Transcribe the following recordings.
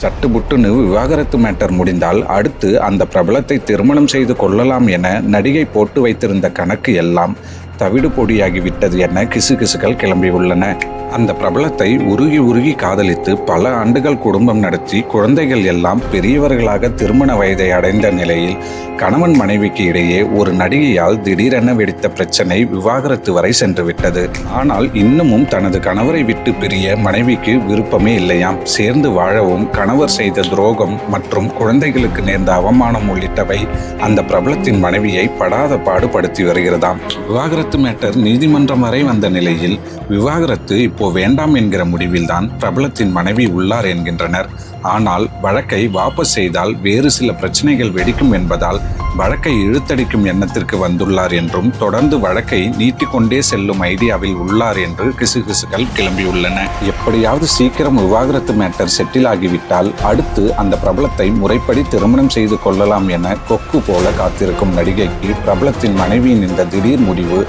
சட்டுபுட்டுன்னு விவாகரத்து மேட்டர் முடிந்தால் அடுத்து அந்த பிரபலத்தை திருமணம் செய்து கொள்ளலாம் என நடிகை போட்டு வைத்திருந்த கணக்கு எல்லாம் தவிடு பொடியாகிவிட்டது என கிசுகிசுகள் கிளம்பியுள்ளன. அந்த பிரபலத்தை உருகி உருகி காதலித்து பல ஆண்டுகள் குடும்பம் நடத்தி குழந்தைகள் எல்லாம் பெரியவர்களாக திருமண வயதை அடைந்த நிலையில் கணவன் மனைவிக்கு இடையே ஒரு நடிகையால் திடீரென வெடித்த பிரச்சனை விவாகரத்து வரை சென்று விட்டது. ஆனால் இன்னமும் தனது கணவரை விட்டு பிரிய மனைவிக்கு விருப்பமே இல்லையாம். சேர்ந்து வாழவும் கணவர் செய்த துரோகம் மற்றும் குழந்தைகளுக்கு நேர்ந்த அவமானம் உள்ளிட்டவை அந்த பிரபலத்தின் மனைவியை படாத பாடுபடுத்தி வருகிறதாம். விவாகரத்து மேட்டர் நீதிமன்றம் வரை வந்த நிலையில் விவாகரத்து இப்போ வேண்டாம் என்கிற முடிவில்தான் பிரபலத்தின் மனைவி உள்ளார் என்கின்றனர். ஆனால் வழக்கை வாபஸ் செய்தால் வேறு சில பிரச்சனைகள் வெடிக்கும் என்பதால் வழக்கை இழுத்தடிக்கும் எண்ணத்திற்கு வந்துள்ளார் என்றும் தொடர்ந்து வழக்கை நீட்டிக்கொண்டே செல்லும் ஐடியாவில் உள்ளார் என்று கிசுகிசுகள் கிளம்பியுள்ளன. எப்படியாவது சீக்கிரம் விவாகரத்து மேட்டர் செட்டில் ஆகிவிட்டால் அடுத்து அந்த பிரபலத்தை முறைப்படி திருமணம் செய்து கொள்ளலாம் என கொக்கு போல காத்திருக்கும் நடிகைக்கு பிரபலத்தின் மனைவியின் இந்த திடீர் முடிவு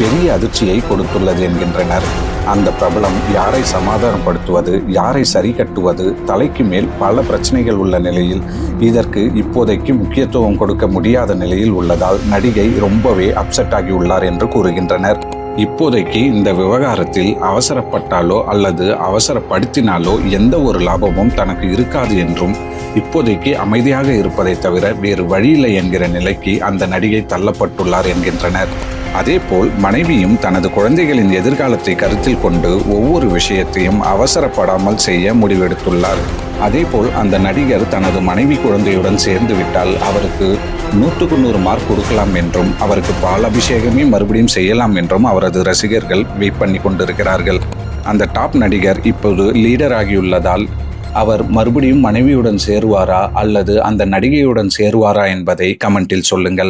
பெரிய அதிர்ச்சியை கொடுத்துள்ளது என்கின்றனர். அந்த பிரபலம் யாரை சமாதானப்படுத்துவது, யாரை சரி கட்டுவது, தலைக்கு மேல் பல பிரச்சனைகள் உள்ள நிலையில் இதற்கு இப்போதைக்கு முக்கியத்துவம் கொடுக்க முடியாத நிலையில் உள்ளதால் நடிகை ரொம்பவே அப்செட் ஆகியுள்ளார் என்று கூறுகின்றனர். இப்போதைக்கு இந்த விவகாரத்தில் அவசரப்பட்டாலோ அல்லது அவசரப்படுத்தினாலோ எந்த ஒரு லாபமும் தனக்கு இருக்காது என்றும் இப்போதைக்கு அமைதியாக இருப்பதை தவிர வேறு வழியில்லை என்கிற நிலைக்கு அந்த நடிகை தள்ளப்பட்டுள்ளார் என்கின்றனர். அதேபோல் மனைவியும் தனது குழந்தைகளின் எதிர்காலத்தை கருத்தில் கொண்டு ஒவ்வொரு விஷயத்தையும் அவசரப்படாமல் செய்ய முடிவெடுத்துள்ளார். அதேபோல் அந்த நடிகர் தனது மனைவி குழந்தையுடன் சேர்ந்து விட்டால் அவருக்கு 100க்கு 100 மார்க் கொடுக்கலாம் என்றும் அவருக்கு பாலாபிஷேகமே மறுபடியும் செய்யலாம் என்றும் அவரது ரசிகர்கள் வெயிட் பண்ணி கொண்டிருக்கிறார்கள். அந்த டாப் நடிகர் இப்போது லீடர் ஆகியுள்ளதால் அவர் மறுபடியும் மனைவியுடன் சேருவாரா அல்லது அந்த நடிகையுடன் சேருவாரா என்பதை கமெண்டில் சொல்லுங்கள்.